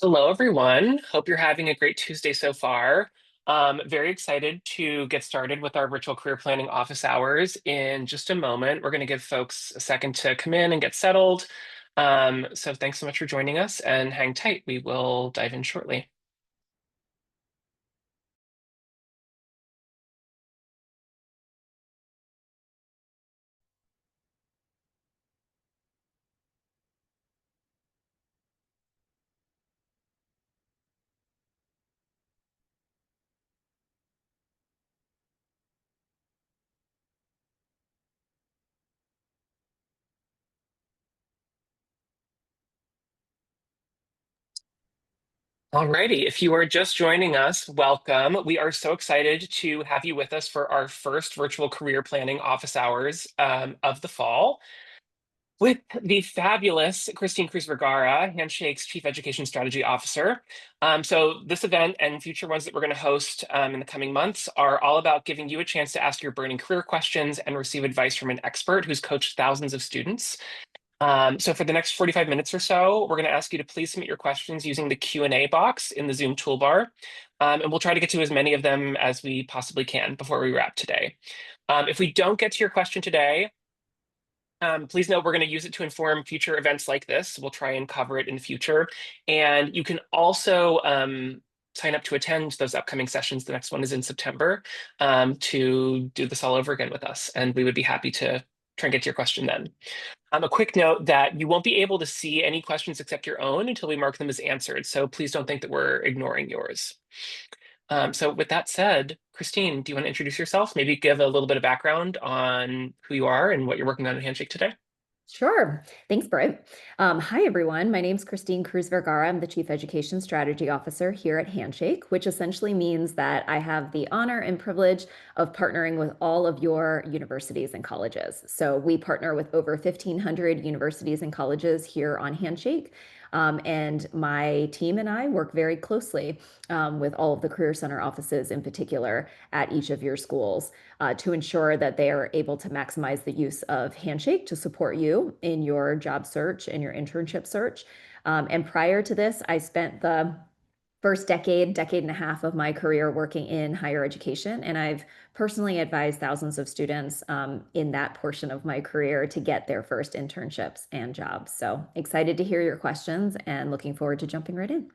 Hello, everyone. Hope you're having a great Tuesday so far. Very excited to get started with our virtual career planning office hours in just a moment. We're going to give folks a second to come in and get settled. So thanks so much for joining us and hang tight. We will dive in shortly. Alrighty, if you are just joining us, welcome. We are so excited to have you with us for our first virtual career planning office hours of the fall, with the fabulous Christine Cruzvergara, Handshake's Chief Education Strategy Officer. So this event and future ones that we're going to host in the coming months are all about giving you a chance to ask your burning career questions and receive advice from an expert who's coached thousands of students. So for the next 45 minutes or so, we're going to ask you to please submit your questions using the Q&A box in the Zoom toolbar. And we'll try to get to as many of them as we possibly can before we wrap today. If we don't get to your question today, please note we're going to use it to inform future events like this. We'll try and cover it in the future. And you can also sign up to attend those upcoming sessions. The next one is in September to do this all over again with us. And we would be happy to try and get to your question then. A quick note that you won't be able to see any questions except your own until we mark them as answered. So please don't think that we're ignoring yours. So with that said, Christine, do you want to introduce yourself? Maybe give a little bit of background on who you are and what you're working on at Handshake today. Sure. Thanks, Brent. Hi, everyone. My name is Christine Cruzvergara. I'm the Chief Education Strategy Officer here at Handshake, which essentially means that I have the honor and privilege of partnering with all of your universities and colleges. So we partner with over 1,500 universities and colleges here on Handshake. And my team and I work very closely with all of the Career Center offices in particular at each of your schools to ensure that they are able to maximize the use of Handshake to support you in your job search and your internship search. And prior to this, I spent the first decade and a half of my career working in higher education. And I've personally advised thousands of students in that portion of my career to get their first internships and jobs. So excited to hear your questions and looking forward to jumping right in.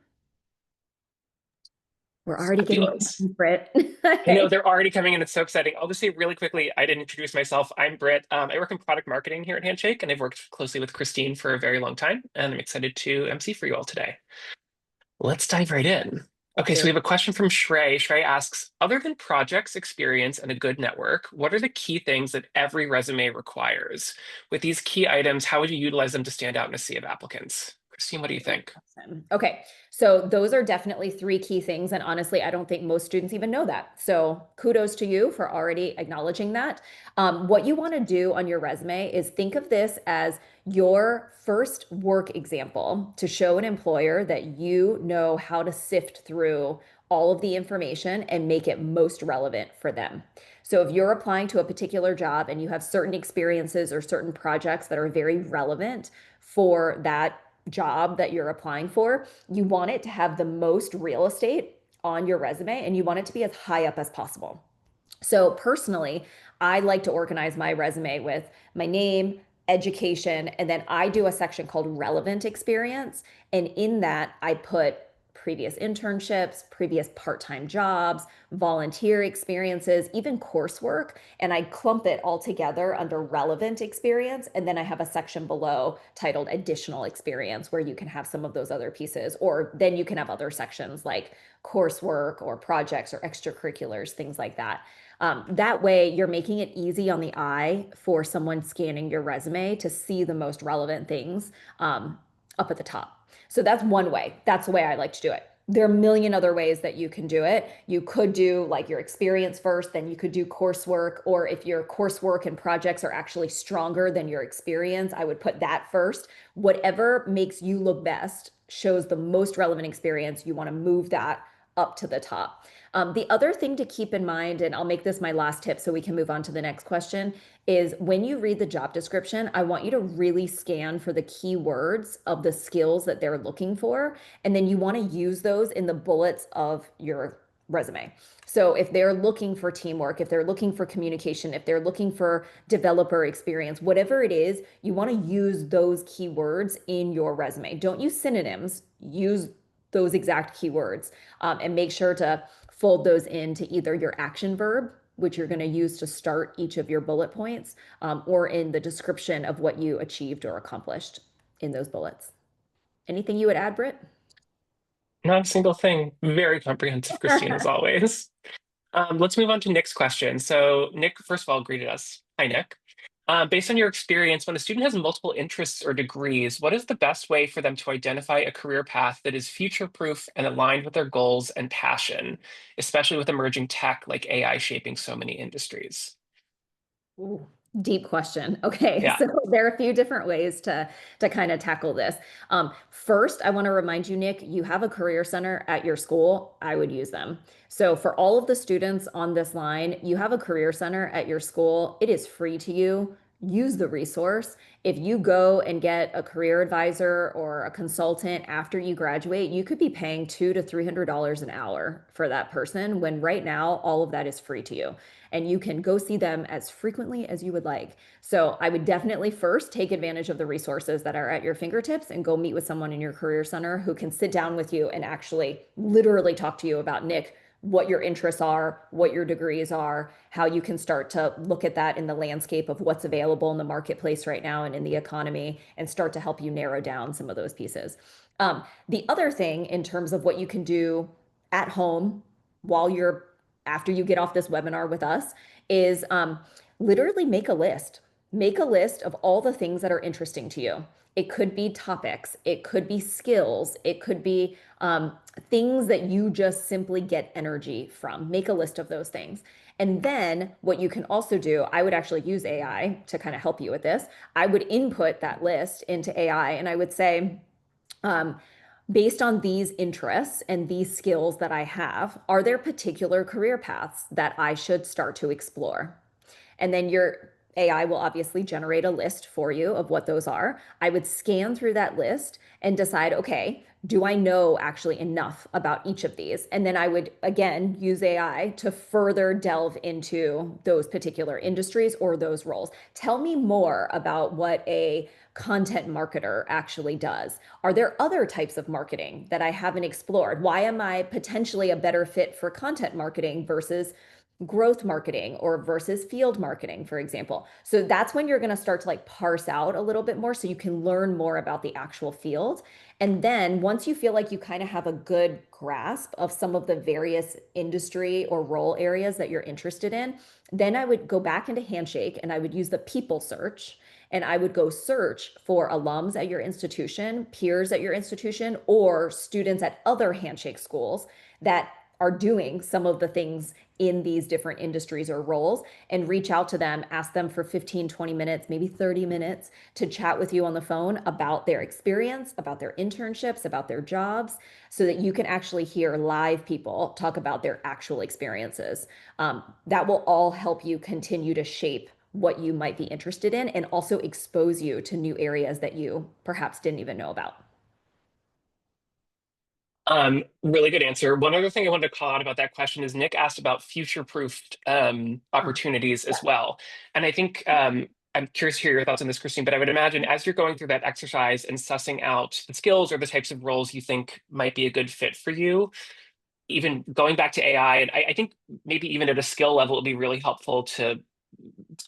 We're already getting Fabulous. questions, Britt. I know Okay. they're already coming in. It's so exciting. I'll just say really quickly, I didn't introduce myself. I'm Britt. I work in product marketing here at Handshake, and I've worked closely with Christine for a very long time. And I'm excited to MC for you all today. Let's dive right in. Okay, so we have a question from Shrey. Shrey asks, other than projects, experience, and a good network, what are the key things that every resume requires? With these key items, how would you utilize them to stand out in a sea of applicants? Christine, what do you think? Awesome. Okay, so those are definitely three key things. And honestly, I don't think most students even know that. So kudos to you for already acknowledging that. What you want to do on your resume is think of this as your first work example to show an employer that you know how to sift through all of the information and make it most relevant for them. So if you're applying to a particular job and you have certain experiences or certain projects that are very relevant for that job that you're applying for, you want it to have the most real estate on your resume and you want it to be as high up as possible. So personally, I like to organize my resume with my name, education, and then I do a section called relevant experience. And in that, I put previous internships, previous part-time jobs, volunteer experiences, even coursework, and I clump it all together under relevant experience. And then I have a section below titled additional experience where you can have some of those other pieces, or then you can have other sections like coursework or projects or extracurriculars, things like that. That way, you're making it easy on the eye for someone scanning your resume to see the most relevant things up at the top. So that's one way. That's the way I like to do it. There are a million other ways that you can do it. You could do like your experience first, then you could do coursework, or if your coursework and projects are actually stronger than your experience, I would put that first. Whatever makes you look best, shows the most relevant experience, you want to move that up to the top. The other thing to keep in mind, and I'll make this my last tip so we can move on to the next question, is when you read the job description, I want you to really scan for the keywords of the skills that they're looking for. And then you want to use those in the bullets of your resume. So if they're looking for teamwork, if they're looking for communication, if they're looking for developer experience, whatever it is, you want to use those keywords in your resume. Don't use synonyms, use those exact keywords, and make sure to fold those into either your action verb, which you're going to use to start each of your bullet points, or in the description of what you achieved or accomplished in those bullets. Anything you would add, Britt? Not a single thing. Very comprehensive, Christine, as always. Let's move on to Nick's question. So Nick, first of all, greeted us. Hi, Nick. Based on your experience, when a student has multiple interests or degrees, what is the best way for them to identify a career path that is future-proof and aligned with their goals and passion, especially with emerging tech like AI shaping so many industries? Ooh, deep question. Okay, Yeah. so there are a few different ways to kind of tackle this. First, I want to remind you, Nick, you have a career center at your school. I would use them. So for all of the students on this line, you have a career center at your school. It is free to you. Use the resource. If you go and get a career advisor or a consultant after you graduate, you could be paying $200 to $300 an hour for that person when right now all of that is free to you and you can go see them as frequently as you would like. So I would definitely first take advantage of the resources that are at your fingertips and go meet with someone in your career center who can sit down with you and actually literally talk to you about, Nick, what your interests are, what your degrees are, how you can start to look at that in the landscape of what's available in the marketplace right now and in the economy and start to help you narrow down some of those pieces. The other thing in terms of what you can do at home while you're after you get off this webinar with us is literally make a list. Make a list of all the things that are interesting to you. It could be topics, it could be skills, it could be things that you just simply get energy from. Make a list of those things. And then what you can also do, I would actually use AI to kind of help you with this. I would input that list into AI and I would say, um, based on these interests and these skills that I have, are there particular career paths that I should start to explore? And then your AI will obviously generate a list for you of what those are. I would scan through that list and decide, okay, do I know actually enough about each of these? And then I would again use AI to further delve into those particular industries or those roles. Tell me more about what a content marketer actually does. Are there other types of marketing that I haven't explored? Why am I potentially a better fit for content marketing versus growth marketing or versus field marketing, for example? So that's when you're going to start to like parse out a little bit more so you can learn more about the actual field. And then once you feel like you kind of have a good grasp of some of the various industry or role areas that you're interested in, then I would go back into Handshake and I would use the people search and I would go search for alums at your institution, peers at your institution, or students at other Handshake schools that are doing some of the things in these different industries or roles and reach out to them, ask them for 15, 20 minutes, maybe 30 minutes to chat with you on the phone about their experience, about their internships, about their jobs, so that you can actually hear live people talk about their actual experiences. That will all help you continue to shape what you might be interested in and also expose you to new areas that you perhaps didn't even know about. Really good answer. One other thing I wanted to call out about that question is Nick asked about future-proofed opportunities Yeah. as well. And I think I'm curious to hear your thoughts on this, Christine, but I would imagine as you're going through that exercise and sussing out the skills or the types of roles you think might be a good fit for you, even going back to AI, and I think maybe even at a skill level, it'd be really helpful to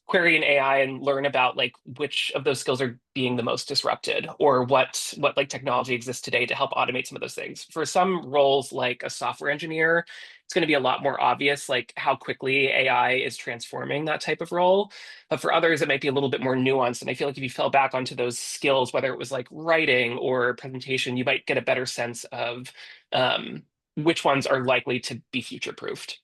query an AI and learn about like which of those skills are being the most disrupted or what like technology exists today to help automate some of those things. For some roles like a software engineer, it's going to be a lot more obvious like how quickly AI is transforming that type of role. But for others, it might be a little bit more nuanced. And I feel like if you fell back onto those skills, whether it was like writing or presentation, you might get a better sense of which ones are likely to be future proofed.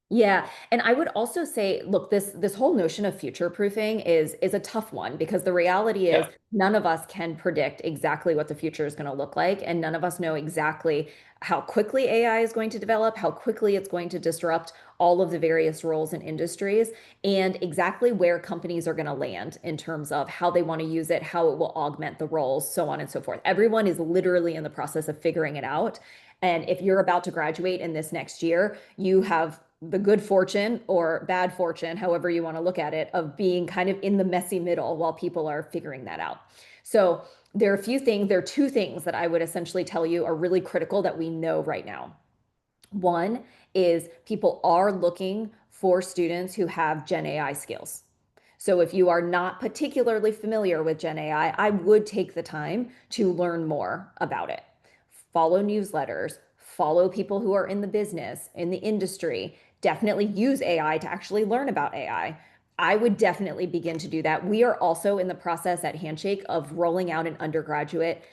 Yeah, and I would also say, look, this whole notion of future proofing is a tough one because the reality is Yeah. none of us can predict exactly what the future is going to look like, and none of us know exactly how quickly AI is going to develop, how quickly it's going to disrupt all of the various roles and industries, and exactly where companies are going to land in terms of how they want to use it, how it will augment the roles, so on and so forth. Everyone is literally in the process of figuring it out. And if you're about to graduate in this next year, you have the good fortune or bad fortune, however you want to look at it, of being kind of in the messy middle while people are figuring that out. So there are two things that I would essentially tell you are really critical that we know right now. One is people are looking for students who have Gen AI skills. So if you are not particularly familiar with Gen AI, I would take the time to learn more about it. Follow newsletters, follow people who are in the business, in the industry. Definitely use AI to actually learn about I would definitely begin to do that. We are also in the process at Handshake of rolling out an undergraduate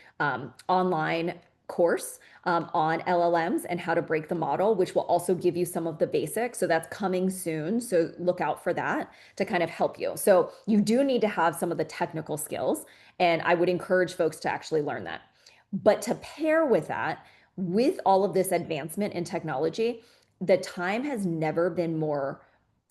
online course on LLMs and how to break the model, which will also give you some of the basics. So that's coming soon. So look out for that to kind of help you. So you do need to have some of the technical skills, and I would encourage folks to actually learn that. But to pair with that, with all of this advancement in technology, the time has never been more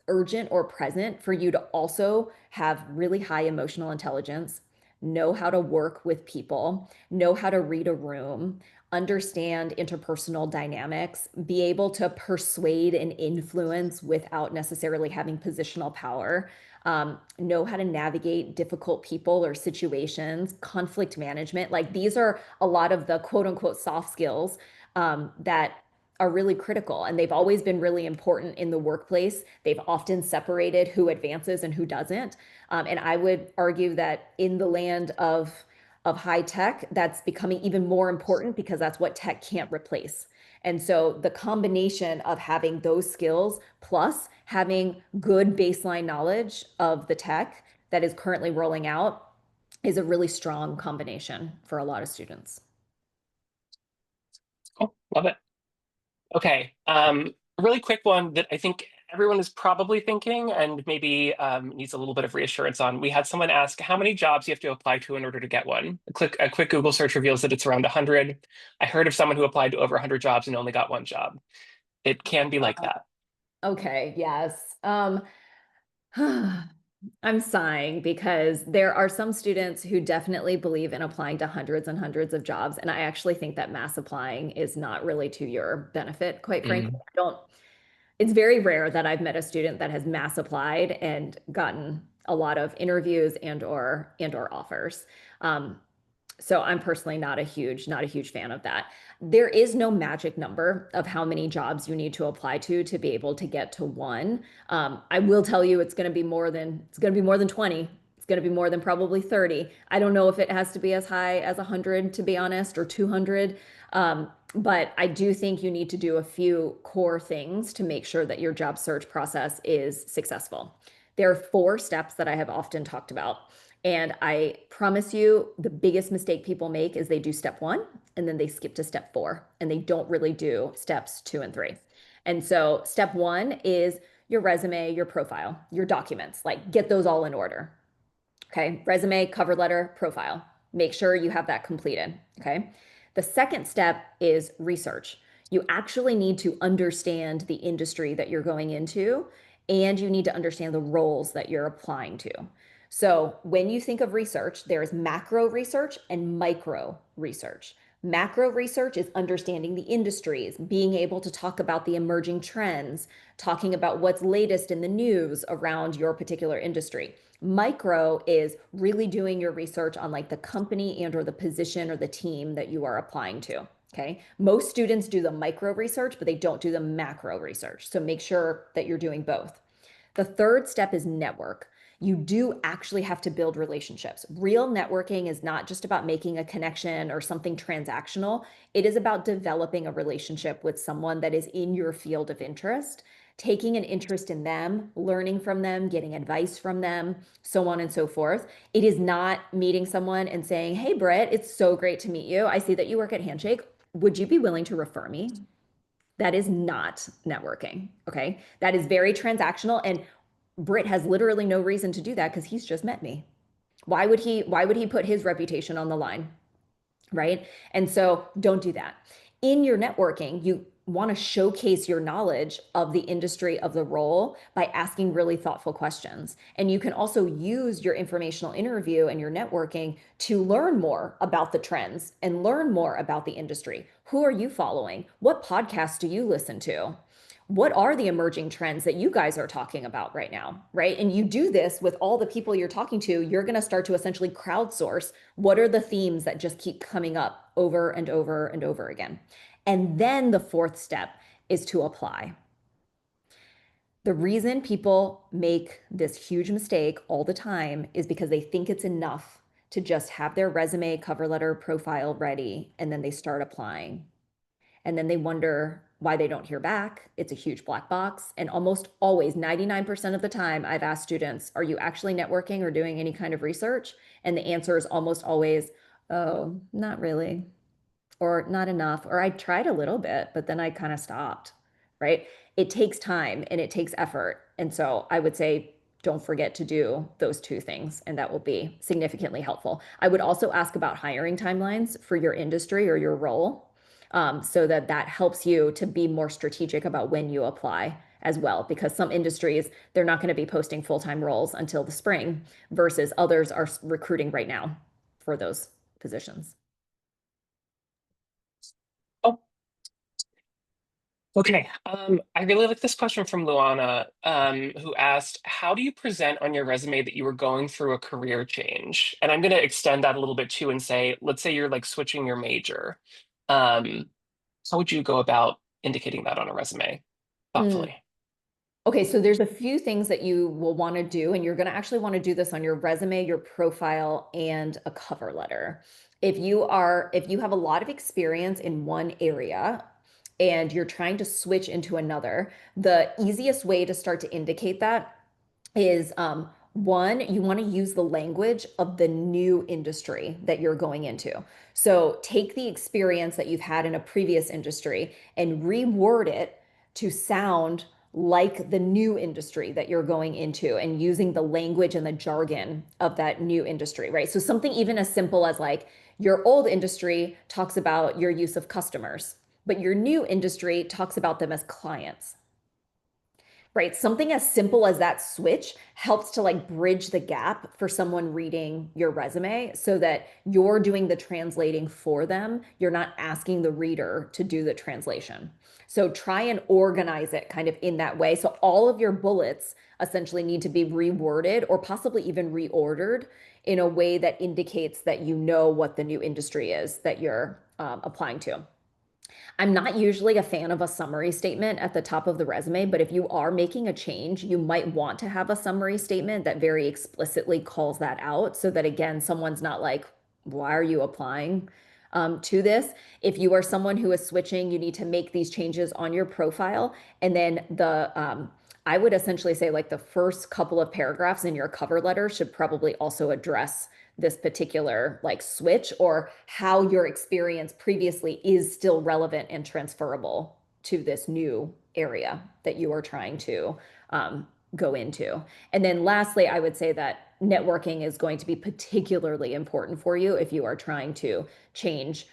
urgent or present for you to also have really high emotional intelligence, know how to work with people, know how to read a room, understand interpersonal dynamics, be able to persuade and influence without necessarily having positional power, know how to navigate difficult people or situations, conflict management. Like these are a lot of the quote unquote soft skills that are really critical, and they've always been really important in the workplace. They've often separated who advances and who doesn't. And I would argue that in the land of high tech, that's becoming even more important because that's what tech can't replace. And so the combination of having those skills plus having good baseline knowledge of the tech that is currently rolling out is a really strong combination for a lot of students. Cool. Love it. Okay. A really quick one that I think everyone is probably thinking and maybe needs a little bit of reassurance on. We had someone ask how many jobs you have to apply to in order to get one. A quick Google search reveals that it's around 100. I heard of someone who applied to over 100 jobs and only got one job. It can be like that. Okay, yes. I'm sighing because there are some students who definitely believe in applying to hundreds and hundreds of jobs. And I actually think that mass applying is not really to your benefit, quite frankly. Mm. It's very rare that I've met a student that has mass applied and gotten a lot of interviews and or offers. Um, so I'm personally not a huge fan of that. There is no magic number of how many jobs you need to apply to be able to get to one. I will tell you it's going to be more than 20. It's going to be more than probably 30. I don't know if it has to be as high as 100 to be honest, or 200. But I do think you need to do a few core things to make sure that your job search process is successful. There are 4 steps that I have often talked about. And I promise you, the biggest mistake people make is they do step 1 and then they skip to step 4 and they don't really do steps 2 and 3. And so, step 1 is your resume, your profile, your documents, like get those all in order. Okay. Resume, cover letter, profile. Make sure you have that completed. Okay. The second step is research. You actually need to understand the industry that you're going into, and you need to understand the roles that you're applying to. So, when you think of research, there's macro research and micro research. Macro research is understanding the industries, being able to talk about the emerging trends, talking about what's latest in the news around your particular industry. Micro is really doing your research on like the company and or the position or the team that you are applying to. Okay. Most students do the micro research, but they don't do the macro research. So make sure that you're doing both. The third step is network. You do actually have to build relationships. Real networking is not just about making a connection or something transactional. It is about developing a relationship with someone that is in your field of interest, taking an interest in them, learning from them, getting advice from them, so on and so forth. It is not meeting someone and saying, "Hey, Britt, it's so great to meet you. I see that you work at Handshake. Would you be willing to refer me?" That is not networking. Okay. That is very transactional. And Britt has literally no reason to do that because he's just met me. Why would he put his reputation on the line? Right? And so don't do that. In your networking, you want to showcase your knowledge of the industry of the role by asking really thoughtful questions. And you can also use your informational interview and your networking to learn more about the trends and learn more about the industry. Who are you following? What podcasts do you listen to? What are the emerging trends that you guys are talking about right now, right? And you do this with all the people you're talking to, you're going to start to essentially crowdsource what are the themes that just keep coming up over and over and over again. And then the fourth step is to apply. The reason people make this huge mistake all the time is because they think it's enough to just have their resume, cover letter, profile ready, and then they start applying. And then they wonder why they don't hear back. It's a huge black box. And almost always, 99% of the time, I've asked students, are you actually networking or doing any kind of research? And the answer is almost always, oh, not really, or not enough, or I tried a little bit, but then I kind of stopped, right? It takes time and it takes effort. And so I would say, don't forget to do those two things, and that will be significantly helpful. I would also ask about hiring timelines for your industry or your role, so that that helps you to be more strategic about when you apply as well, because some industries, they're not going to be posting full-time roles until the spring versus others are recruiting right now for those positions. Oh, okay. I really like this question from Luana, who asked, how do you present on your resume that you were going through a career change? And I'm going to extend that a little bit too and say, let's say you're like switching your major. Um, how would you go about indicating that on a resume Mm. thoughtfully? Okay, so there's a few things that you will want to do, and you're going to actually want to do this on your resume, your profile, and a cover letter. If you have a lot of experience in one area and you're trying to switch into another, the easiest way to start to indicate that is one, you want to use the language of the new industry that you're going into. So take the experience that you've had in a previous industry and reword it to sound like the new industry that you're going into and using the language and the jargon of that new industry, right? So something even as simple as like your old industry talks about your use of customers, but your new industry talks about them as clients, right? Something as simple as that switch helps to like bridge the gap for someone reading your resume so that you're doing the translating for them. You're not asking the reader to do the translation. So try and organize it kind of in that way. So all of your bullets essentially need to be reworded or possibly even reordered in a way that indicates that you know what the new industry is that you're applying to. I'm not usually a fan of a summary statement at the top of the resume, but if you are making a change, you might want to have a summary statement that very explicitly calls that out so that, again, someone's not like, why are you applying to this? If you are someone who is switching, you need to make these changes on your profile. And then I would essentially say like the first couple of paragraphs in your cover letter should probably also address this particular like switch or how your experience previously is still relevant and transferable to this new area that you are trying to go into. And then lastly, I would say that networking is going to be particularly important for you if you are trying to change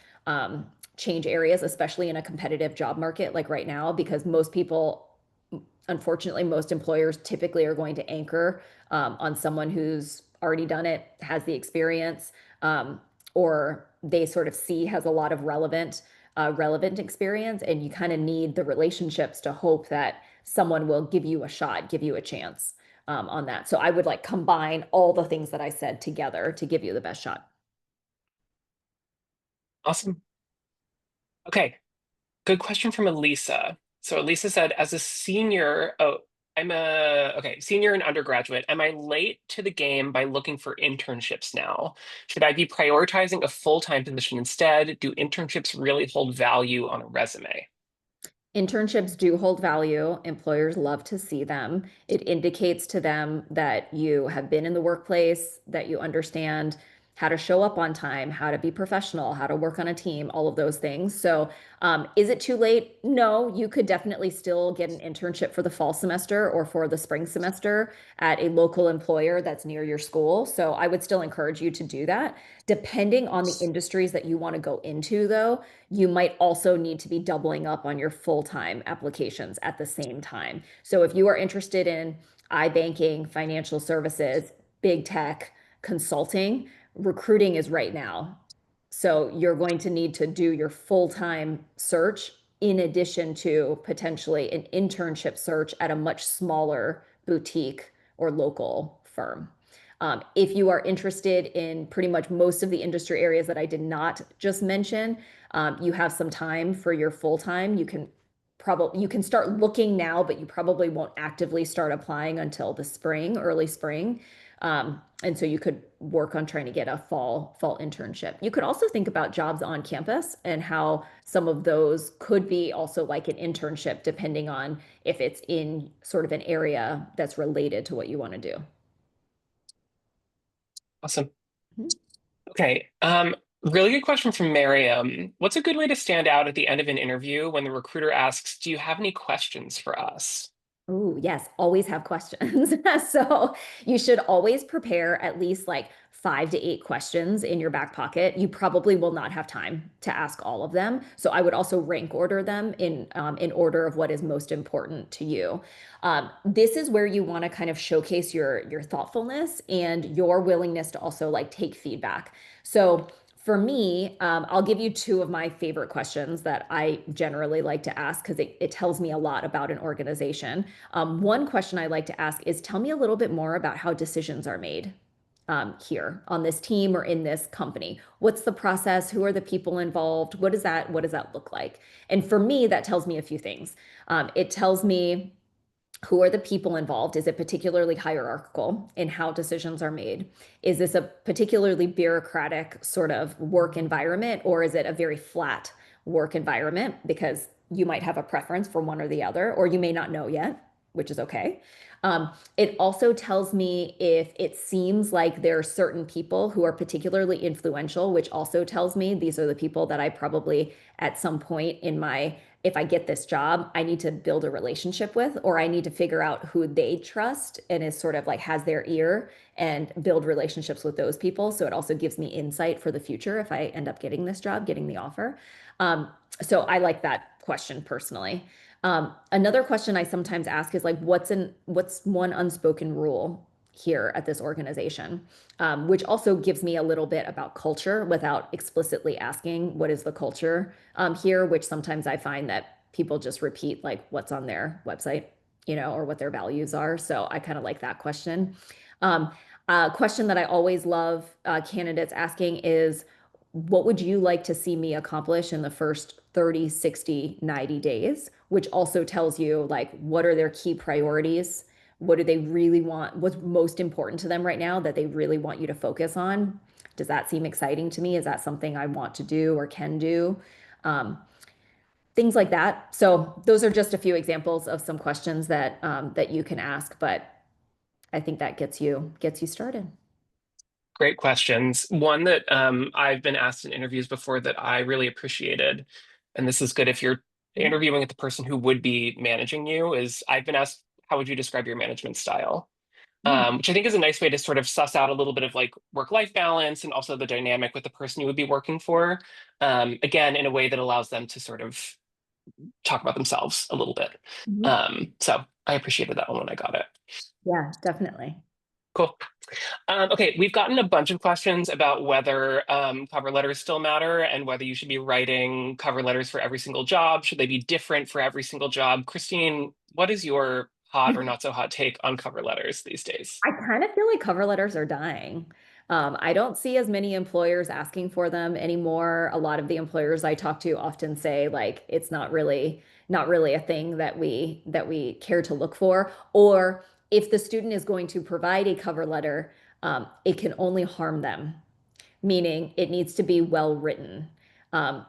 change areas, especially in a competitive job market like right now, because most people, unfortunately, most employers typically are going to anchor on someone who's already done it, has the experience, or they sort of see has a lot of relevant experience, and you kind of need the relationships to hope that someone will give you a shot, give you a chance on that. So I would like combine all the things that I said together to give you the best shot. Awesome. Okay. Good question from Elisa. So Elisa said, as a senior, senior and undergraduate, am I late to the game by looking for internships now? Should I be prioritizing a full-time position instead? Do internships really hold value on a resume? Internships do hold value. Employers love to see them. It indicates to them that you have been in the workplace, that you understand how to show up on time, how to be professional, how to work on a team, all of those things. So, is it too late? No, you could definitely still get an internship for the fall semester or for the spring semester at a local employer that's near your school. So, I would still encourage you to do that. Depending on the industries that you want to go into, though, you might also need to be doubling up on your full-time applications at the same time. So, if you are interested in iBanking, financial services, big tech, consulting, recruiting is right now. So you're going to need to do your full-time search in addition to potentially an internship search at a much smaller boutique or local firm. If you are interested in pretty much most of the industry areas that I did not just mention, you have some time for your full-time. You can start looking now, but you probably won't actively start applying until the spring, early spring. And so you could work on trying to get a fall internship. You could also think about jobs on campus and how some of those could be also like an internship, depending on if it's in sort of an area that's related to what you want to do. Awesome. Mhm. Okay. Really good question from Miriam. What's a good way to stand out at the end of an interview when the recruiter asks, "Do you have any questions for us?" Oh, yes, always have questions. So you should always prepare at least like 5 to 8 questions in your back pocket. You probably will not have time to ask all of them. So I would also rank order them in order of what is most important to you. This is where you want to kind of showcase your thoughtfulness and your willingness to also like take feedback. So for me, I'll give you two of my favorite questions that I generally like to ask because it tells me a lot about an organization. One question I like to ask is, tell me a little bit more about how decisions are made here on this team or in this company. What's the process? Who are the people involved? What does that look like? And for me, that tells me a few things. It tells me who are the people involved? Is it particularly hierarchical in how decisions are made? Is this a particularly bureaucratic sort of work environment, or is it a very flat work environment? Because you might have a preference for one or the other, or you may not know yet, which is okay. It also tells me if it seems like there are certain people who are particularly influential, which also tells me these are the people that I probably at some point in my if I get this job, I need to build a relationship with, or I need to figure out who they trust and is sort of like has their ear and build relationships with those people. So it also gives me insight for the future if I end up getting this job, getting the offer. Um, so I like that question personally. Another question I sometimes ask is like, what's one unspoken rule here at this organization? Which also gives me a little bit about culture without explicitly asking what is the culture here, which sometimes I find that people just repeat like what's on their website, or what their values are. So I kind of like that question. Um, a question that I always love candidates asking is, what would you like to see me accomplish in the first 30, 60, 90 days? Which also tells you like what are their key priorities? What do they really want? What's most important to them right now that they really want you to focus on? Does that seem exciting to me? Is that something I want to do or can do? Um, Things like that. So those are just a few examples of some questions that you can ask, but I think that gets you started. Great questions. One that I've been asked in interviews before that I really appreciated, and this is good if you're interviewing with the person who would be managing you, is I've been asked, how would you describe your management style? Mm. Which I think is a nice way to sort of suss out a little bit of like work-life balance and also the dynamic with the person you would be working for. Again, in a way that allows them to sort of talk about themselves a little bit. Mhm. So I appreciated that one when I got it. Yeah, definitely. Cool. Okay, we've gotten a bunch of questions about whether cover letters still matter and whether you should be writing cover letters for every single job. Should they be different for every single job? Christine, what is your hot or not so hot take on cover letters these days? I kind of feel like cover letters are dying. I don't see as many employers asking for them anymore. A lot of the employers I talk to often say like it's not really a thing that we care to look for. Or if the student is going to provide a cover letter, it can only harm them, meaning it needs to be well written,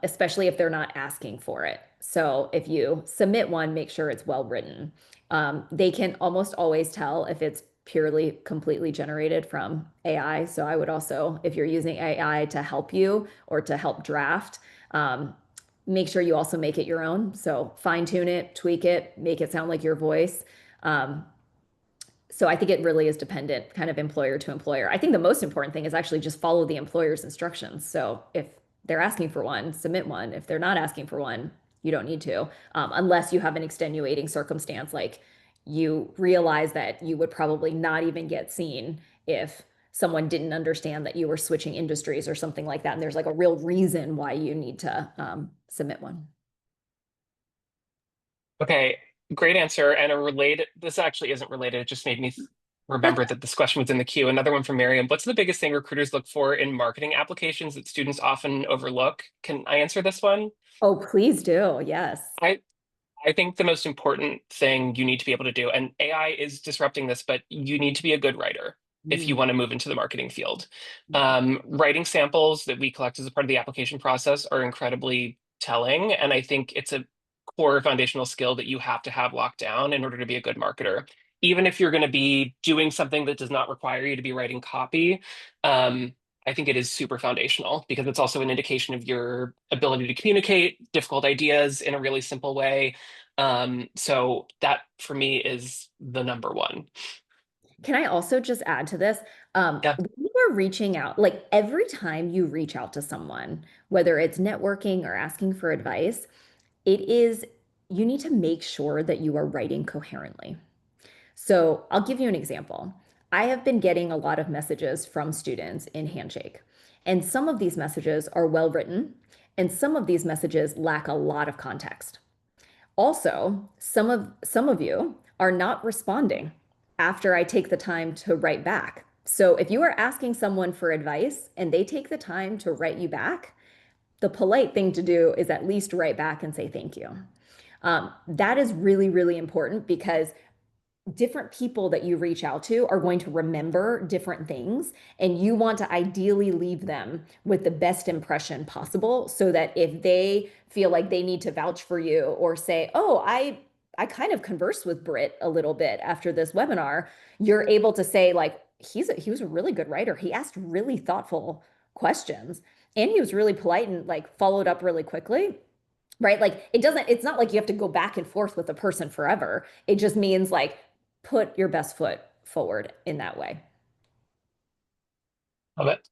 especially if they're not asking for it. So if you submit one, make sure it's well written. They can almost always tell if it's purely completely generated from AI. So I would also, if you're using AI to help you or to help draft, make sure you also make it your own. So fine tune it, tweak it, make it sound like your voice. Um, so I think it really is dependent, kind of employer to employer. I think the most important thing is actually just follow the employer's instructions. So if they're asking for one, submit one. If they're not asking for one, you don't need to, unless you have an extenuating circumstance, like you realize that you would probably not even get seen if someone didn't understand that you were switching industries or something like that. And there's like a real reason why you need to submit one. Okay, great answer. And a related, this actually isn't related. It just made me remember that this question was in the queue. Another one from Miriam. What's the biggest thing recruiters look for in marketing applications that students often overlook? Can I answer this one? Oh, please do. Yes. I I think the most important thing you need to be able to do, and AI is disrupting this, but you need to be a good writer if you Mm. want to move into the marketing field. Writing samples that we collect as a part of the application process are incredibly telling, and I think it's a core foundational skill that you have to have locked down in order to be a good marketer. Even if you're going to be doing something that does not require you to be writing copy, I think it is super foundational because it's also an indication of your ability to communicate difficult ideas in a really simple way. So that for me is the number one. Can I also just add to this? Yeah. When you are reaching out, like every time you reach out to someone, whether it's networking or asking for advice, it is, you need to make sure that you are writing coherently. So I'll give you an example. I have been getting a lot of messages from students in Handshake, and some of these messages are well written, and some of these messages lack a lot of context. Also, some of you are not responding after I take the time to write back. So if you are asking someone for advice and they take the time to write you back, the polite thing to do is at least write back and say thank you. That is really, really important because different people that you reach out to are going to remember different things, and you want to ideally leave them with the best impression possible so that if they feel like they need to vouch for you or say, "Oh, I kind of conversed with Britt a little bit after this webinar," you're able to say like he was a really good writer. He asked really thoughtful questions and he was really polite and like followed up really quickly. Right? Like it's not like you have to go back and forth with a person forever. It just means like put your best foot forward in that way. Love it.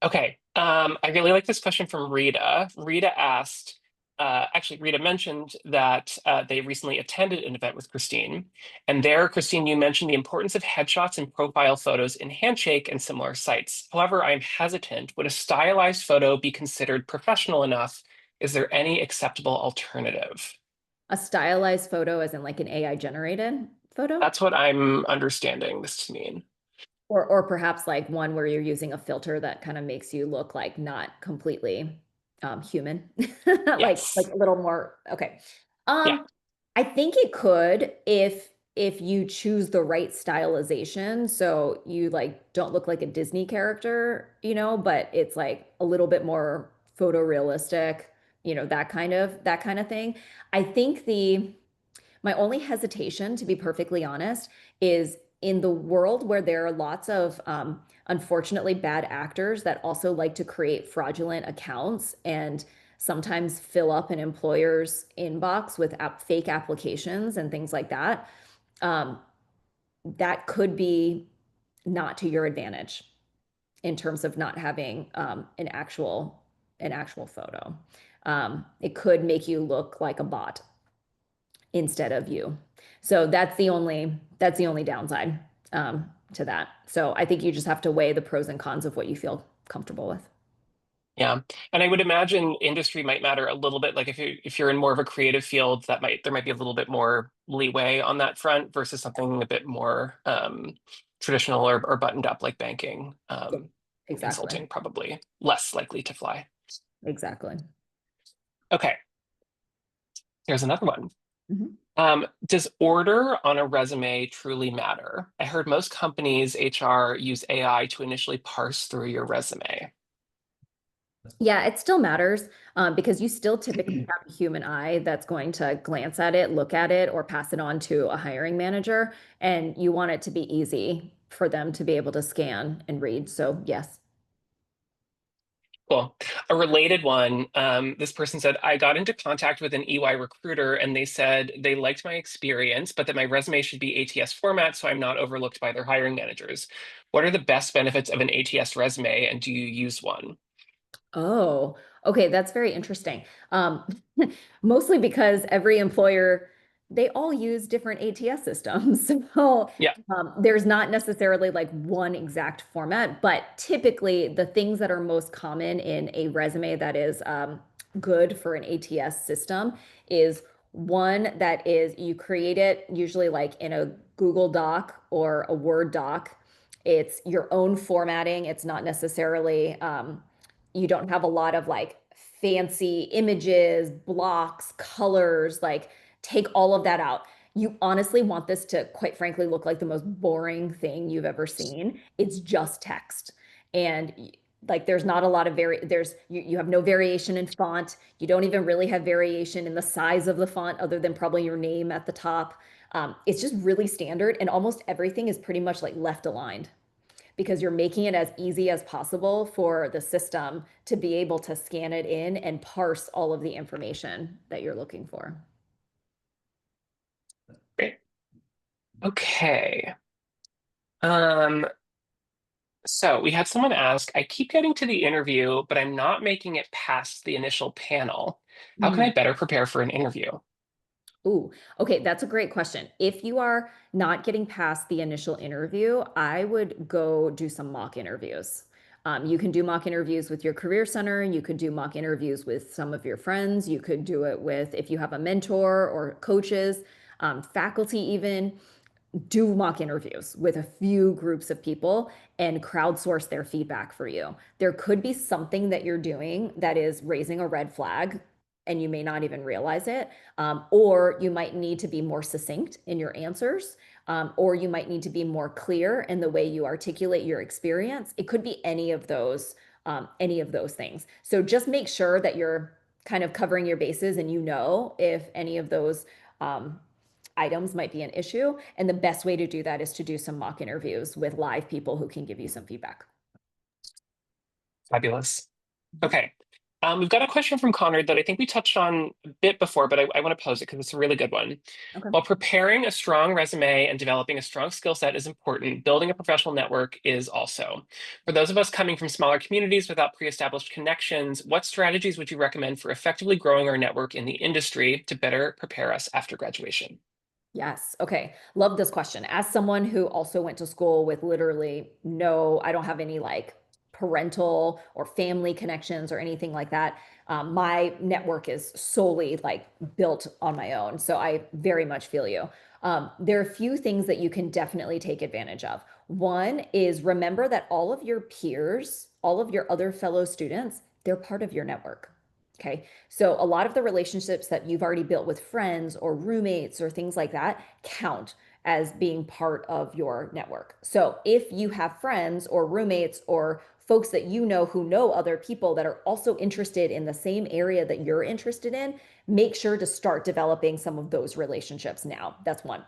Okay. I really like this question from Rita. Rita asked, actually, Rita mentioned that they recently attended an event with Christine. And there, Christine, you mentioned the importance of headshots and profile photos in Handshake and similar sites. However, I'm hesitant. Would a stylized photo be considered professional enough? Is there any acceptable alternative? A stylized photo as in like an AI generated photo? That's what I'm understanding this to mean. Or perhaps like one where you're using a filter that kind of makes you look like not completely human. Like Yes. a little more okay. Yeah. I think it could if you choose the right stylization. So you like don't look like a Disney character, but it's like a little bit more photorealistic, that kind of thing. I think the my only hesitation, to be perfectly honest, is in the world where there are lots of unfortunately bad actors that also like to create fraudulent accounts and sometimes fill up an employer's inbox with fake applications and things like that. Um, that could be not to your advantage in terms of not having an actual photo. It could make you look like a bot instead of you. So that's the only downside to that. So I think you just have to weigh the pros and cons of what you feel comfortable with. Yeah. And I would imagine industry might matter a little bit. Like if you're in more of a creative field, there might be a little bit more leeway on that front versus something a bit more traditional or buttoned up like banking. Yeah, exactly. Consulting probably less likely to fly. Exactly. Okay, here's another one. Mhm. Does order on a resume truly matter? I heard most companies' HR use AI to initially parse through your resume. Yeah, it still matters because you still typically have a human eye that's going to glance at it, look at it, or pass it on to a hiring manager. And you want it to be easy for them to be able to scan and read. So, yes. Cool. A related one, this person said, I got into contact with an EY recruiter and they said they liked my experience, but that my resume should be ATS format so I'm not overlooked by their hiring managers. What are the best benefits of an ATS resume and do you use one? Oh, okay. That's very interesting. Mostly because every employer, they all use different ATS systems. So Yeah. there's not necessarily like one exact format, but typically the things that are most common in a resume that is good for an ATS system is one that is you create it usually like in a Google Doc or a Word doc. It's your own formatting. It's not necessarily you don't have a lot of like fancy images, blocks, colors, like take all of that out. You honestly want this to, quite frankly, look like the most boring thing you've ever seen. It's just text. And like there's not a lot of you have no variation in font. You don't even really have variation in the size of the font other than probably your name at the top. It's just really standard and almost everything is pretty much like left aligned because you're making it as easy as possible for the system to be able to scan it in and parse all of the information that you're looking for. Great. Okay. Um, so we had someone ask, I keep getting to the interview, but I'm not making it past the initial panel. How can I Mm. better prepare for an interview? Ooh, okay, that's a great question. If you are not getting past the initial interview, I would go do some mock interviews. You can do mock interviews with your career center. You could do mock interviews with some of your friends. You could do it with, if you have a mentor or coaches, faculty, even. Do mock interviews with a few groups of people and crowdsource their feedback for you. There could be something that you're doing that is raising a red flag and you may not even realize it. Or you might need to be more succinct in your answers, or you might need to be more clear in the way you articulate your experience. It could be any of those things. So just make sure that you're kind of covering your bases and you know if any of those items might be an issue. And the best way to do that is to do some mock interviews with live people who can give you some feedback. Fabulous. Mhm. Okay. We've got a question from Connor that I think we touched on a bit before, but I want to pose it because it's a really good one. Okay. While preparing a strong resume and developing a strong skill set is important, building a professional network is also. For those of us coming from smaller communities without pre-established connections, what strategies would you recommend for effectively growing our network in the industry to better prepare us after graduation? Yes. Okay. Love this question. As someone who also went to school with literally I don't have any like parental or family connections or anything like that. My network is solely like built on my own. So I very much feel you. There are a few things that you can definitely take advantage of. One is remember that all of your peers, all of your other fellow students, they're part of your network. Okay. So a lot of the relationships that you've already built with friends or roommates or things like that count as being part of your network. So if you have friends or roommates or folks that you know who know other people that are also interested in the same area that you're interested in, make sure to start developing some of those relationships now. That's one.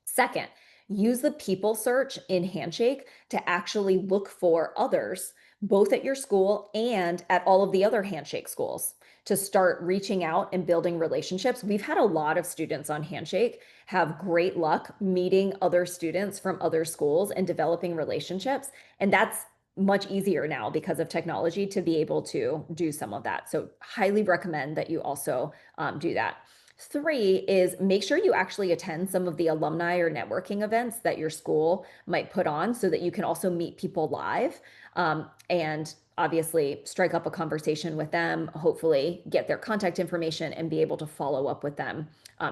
Second, use the people search in Handshake to actually look for others, both at your school and at all of the other Handshake schools, to start reaching out and building relationships. We've had a lot of students on Handshake have great luck meeting other students from other schools and developing relationships. And that's much easier now because of technology to be able to do some of that. So, highly recommend that you also do that. Three is make sure you actually attend some of the alumni or networking events that your school might put on so that you can also meet people live and obviously strike up a conversation with them, hopefully get their contact information and be able to follow up with them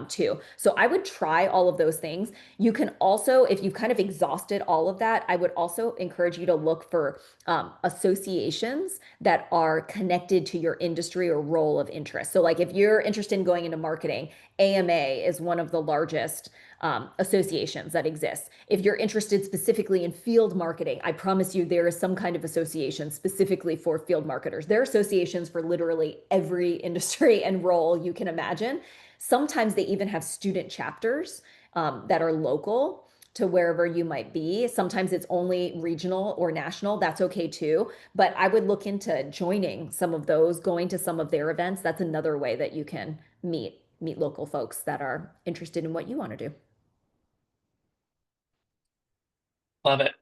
too. So I would try all of those things. You can also, if you've kind of exhausted all of that, I would also encourage you to look for associations that are connected to your industry or role of interest. So, like if you're interested in going into marketing, AMA is one of the largest associations that exist. If you're interested specifically in field marketing, I promise you there is some kind of association specifically for field marketers. There are associations for literally every industry and role you can imagine. Sometimes they even have student chapters that are local to wherever you might be. Sometimes it's only regional or national. That's okay too. But I would look into joining some of those, going to some of their events. That's another way that you can meet local folks that are interested in what you want to do. Love it.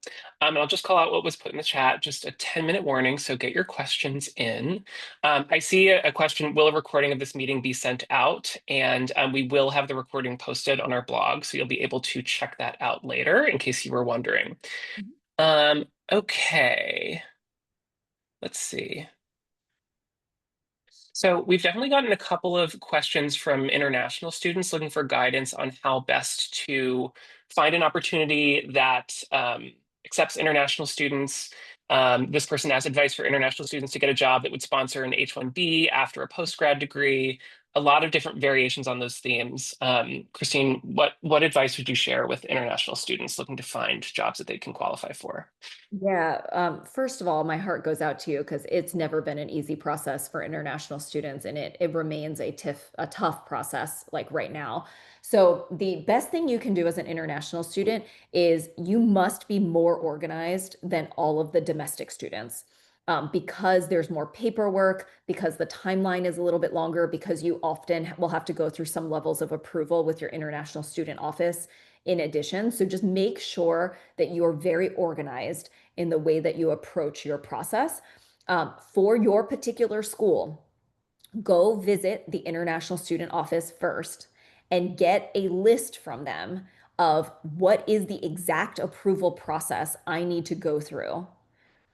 And I'll just call out what was put in the chat, just a 10-minute warning, so get your questions in. I see a question, will a recording of this meeting be sent out? And we will have the recording posted on our blog, so you'll be able to check that out later in case you were wondering. Okay, let's see. So we've definitely gotten a couple of questions from international students looking for guidance on how best to find an opportunity that accepts international students. This person has advice for international students to get a job that would sponsor an H-1B after a post-grad degree. A lot of different variations on those themes. Christine, what advice would you share with international students looking to find jobs that they can qualify for? Yeah, first of all, my heart goes out to you because it's never been an easy process for international students, and it remains a tough process like right now. So the best thing you can do as an international student is you must be more organized than all of the domestic students. Because there's more paperwork, because the timeline is a little bit longer, because you often will have to go through some levels of approval with your international student office in addition. So just make sure that you're very organized in the way that you approach your process. For your particular school, go visit the International Student Office first and get a list from them of what is the exact approval process I need to go through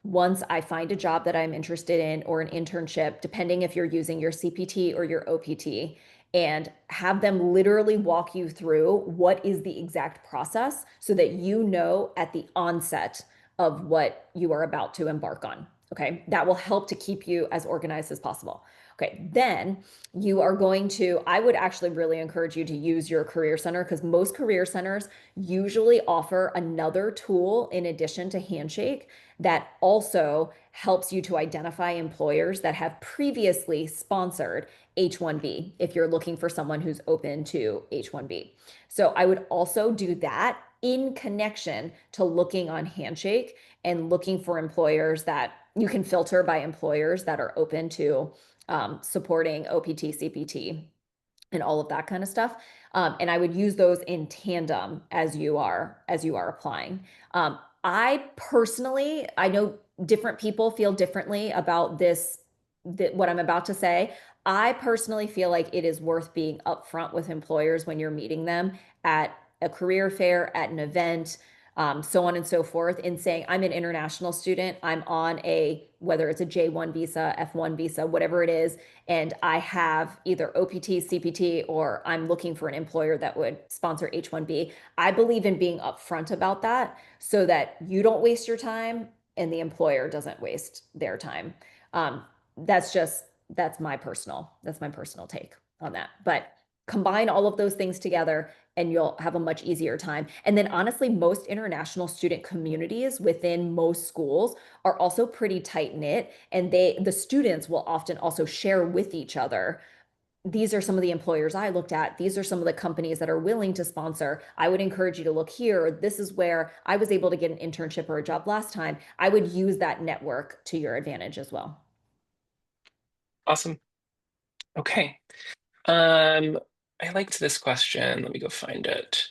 once I find a job that I'm interested in or an internship, depending if you're using your CPT or your OPT, and have them literally walk you through what is the exact process so that you know at the onset of what you are about to embark on. Okay. That will help to keep you as organized as possible. Okay. Then you are going to, I would actually really encourage you to use your career center because most career centers usually offer another tool in addition to Handshake that also helps you to identify employers that have previously sponsored H-1B if you're looking for someone who's open to H-1B. So I would also do that in connection to looking on Handshake and looking for employers that you can filter by employers that are open to supporting OPT, CPT, and all of that kind of stuff. And I would use those in tandem as you are applying. I personally, I know different people feel differently about this, what I'm about to say. I personally feel like it is worth being upfront with employers when you're meeting them at a career fair, at an event, so on and so forth, in saying, I'm an international student. I'm on whether it's a J1 visa, F1 visa, whatever it is, and I have either OPT, CPT, or I'm looking for an employer that would sponsor H1B. I believe in being upfront about that so that you don't waste your time and the employer doesn't waste their time. Um, that's my personal take on that. But combine all of those things together and you'll have a much easier time. And then honestly, most international student communities within most schools are also pretty tight knit, and the students will often also share with each other. These are some of the employers I looked at. These are some of the companies that are willing to sponsor. I would encourage you to look here. This is where I was able to get an internship or a job last time. I would use that network to your advantage as well. Awesome. Okay. I liked this question. Let me go find it.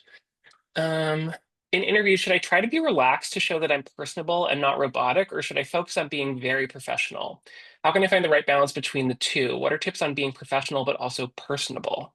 Um, in interviews, should I try to be relaxed to show that I'm personable and not robotic, or should I focus on being very professional? How can I find the right balance between the two? What are tips on being professional but also personable?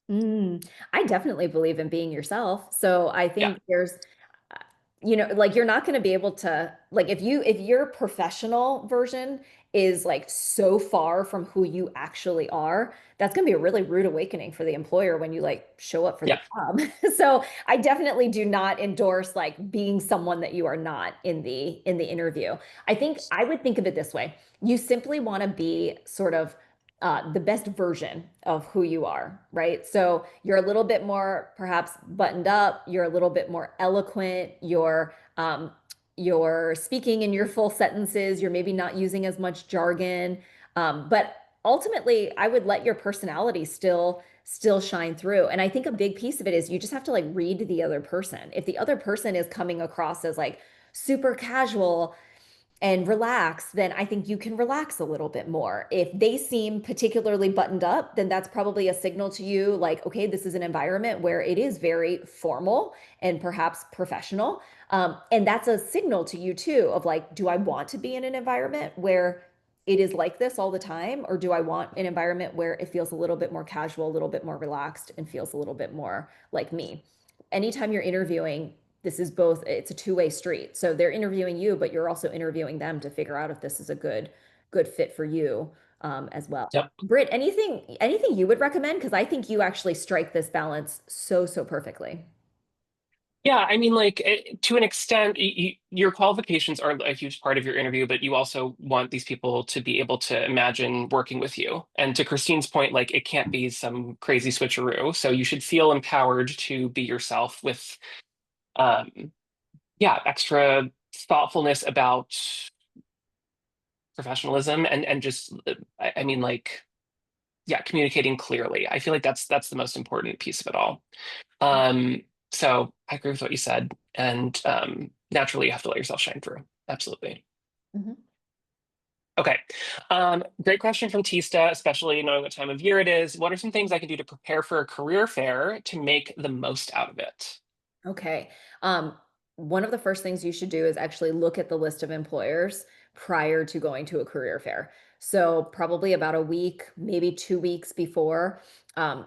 I definitely believe in being yourself. So I Yeah, think uh, like you're not going to be able to, like, if your professional version is like so far from who you actually are, that's going to be a really rude awakening for the employer when you like show up for the yeah, job. So I definitely do not endorse like being someone that you are not in the interview. I think I would think of it this way. You simply want to be sort of the best version of who you are, right? So you're a little bit more perhaps buttoned up, you're a little bit more eloquent, you're speaking in your full sentences, you're maybe not using as much jargon, but ultimately, I would let your personality still shine through. And I think a big piece of it is you just have to like read the other person. If the other person is coming across as like super casual and relax, then I think you can relax a little bit more. If they seem particularly buttoned up, then that's probably a signal to you like, okay, this is an environment where it is very formal and perhaps professional. And that's a signal to you too of like, do I want to be in an environment where it is like this all the time? Or do I want an environment where it feels a little bit more casual, a little bit more relaxed, and feels a little bit more like me? Anytime you're interviewing, this is both, it's a two-way street. So they're interviewing you, but you're also interviewing them to figure out if this is a good fit for you as well. Yep. Britt, anything you would recommend? Because I think you actually strike this balance so perfectly. Yeah, I mean, like to an extent, your qualifications are a huge part of your interview, but you also want these people to be able to imagine working with you. And to Christine's point, like it can't be some crazy switcheroo. So you should feel empowered to be yourself with, um, yeah, extra thoughtfulness about professionalism and just, I mean, like, yeah, communicating clearly. I feel like that's the most important piece of it all. Um, so I agree with what you said, and naturally, you have to let yourself shine through. Absolutely. Mhm. Okay. Great question from Tista, especially knowing what time of year it is. What are some things I can do to prepare for a career fair to make the most out of it? Okay. One of the first things you should do is actually look at the list of employers prior to going to a career fair. So, probably about a week, maybe 2 weeks before,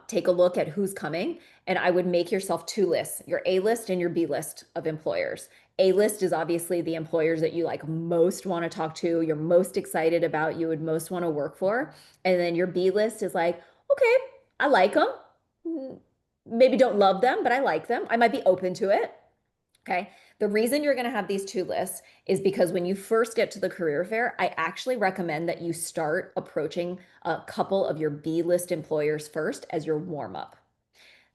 take a look at who's coming. And I would make yourself two lists, your A list and your B list of employers. A list is obviously the employers that you like most want to talk to, you're most excited about, you would most want to work for. And then your B list is like, okay, I like them, maybe don't love them, but I like them. I might be open to it. Okay. The reason you're going to have these two lists is because when you first get to the career fair, I actually recommend that you start approaching a couple of your B list employers first as your warm up.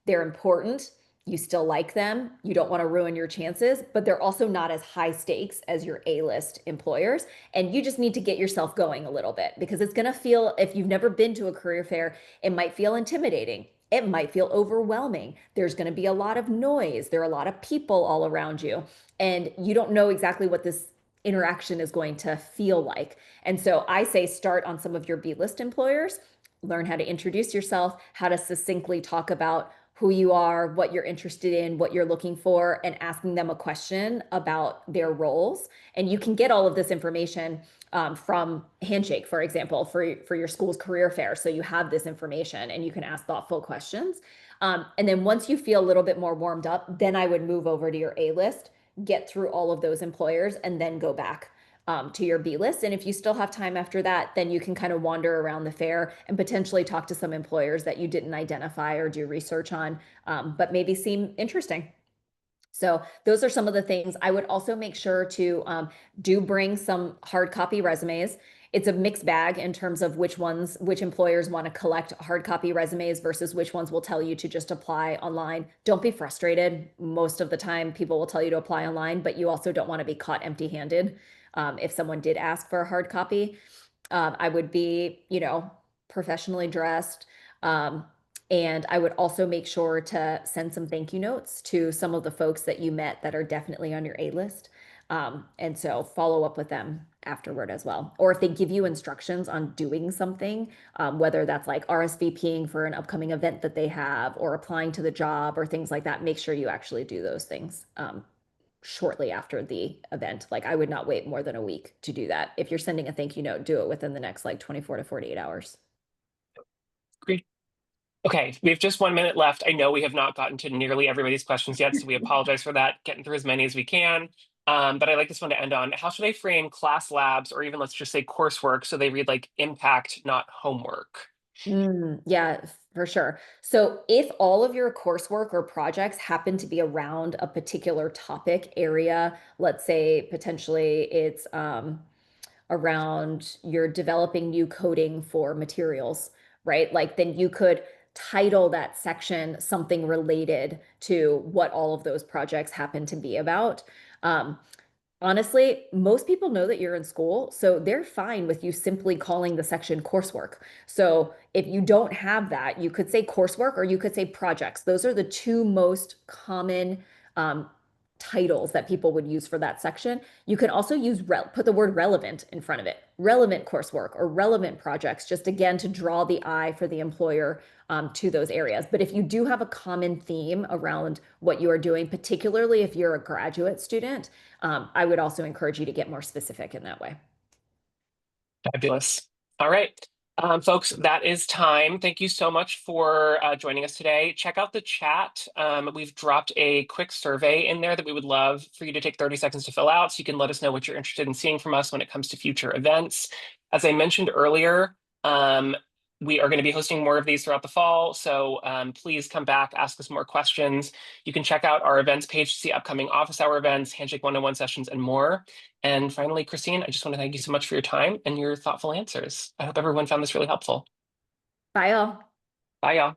They're important. You still like them. You don't want to ruin your chances, but they're also not as high stakes as your A-list employers. And you just need to get yourself going a little bit because it's going to feel, if you've never been to a career fair, it might feel intimidating. It might feel overwhelming. There's going to be a lot of noise. There are a lot of people all around you, and you don't know exactly what this interaction is going to feel like. And so I say start on some of your B list employers, learn how to introduce yourself, how to succinctly talk about who you are, what you're interested in, what you're looking for, and asking them a question about their roles. And you can get all of this information from Handshake, for example, for your school's career fair. So you have this information and you can ask thoughtful questions. And then once you feel a little bit more warmed up, then I would move over to your A list, get through all of those employers, and then go back to your B list. And if you still have time after that, then you can kind of wander around the fair and potentially talk to some employers that you didn't identify or do research on, but maybe seem interesting. So those are some of the things. I would also make sure to do bring some hard copy resumes. It's a mixed bag in terms of which employers want to collect hard copy resumes versus which ones will tell you to just apply online. Don't be frustrated. Most of the time, people will tell you to apply online, but you also don't want to be caught empty-handed. If someone did ask for a hard copy, I would be, professionally dressed. Um, and I would also make sure to send some thank you notes to some of the folks that you met that are definitely on your A list. And so follow up with them afterward as well. Or if they give you instructions on doing something, whether that's like RSVPing for an upcoming event that they have or applying to the job or things like that, make sure you actually do those things shortly after the event. Like I would not wait more than a week to do that. If you're sending a thank you note, do it within the next like 24 to 48 hours. Great. Okay, we have just 1 minute left. I know we have not gotten to nearly everybody's questions yet, so we apologize for that, getting through as many as we can. But I like this one to end on. How should I frame class labs or even let's just say coursework so they read like impact, not homework? Yeah, for sure. So if all of your coursework or projects happen to be around a particular topic area, let's say potentially it's around you're developing new coding for materials, right? Like then you could title that section something related to what all of those projects happen to be about. Um, Honestly, most people know that you're in school, so they're fine with you simply calling the section coursework. So if you don't have that, you could say coursework or you could say projects. Those are the two most common um, titles that people would use for that section. You can also put the word relevant in front of it, relevant coursework or relevant projects, just again to draw the eye for the employer to those areas. But if you do have a common theme around what you are doing, particularly if you're a graduate student, I would also encourage you to get more specific in that way. Fabulous. All right. Folks, that is time. Thank you so much for joining us today. Check out the chat. We've dropped a quick survey in there that we would love for you to take 30 seconds to fill out so you can let us know what you're interested in seeing from us when it comes to future events. As I mentioned earlier, we are going to be hosting more of these throughout the fall, so please come back, ask us more questions. You can check out our events page to see upcoming office hour events, Handshake 101 sessions, and more. And finally, Christine, I just want to thank you so much for your time and your thoughtful answers. I hope everyone found this really helpful. Bye all. Bye, y'all.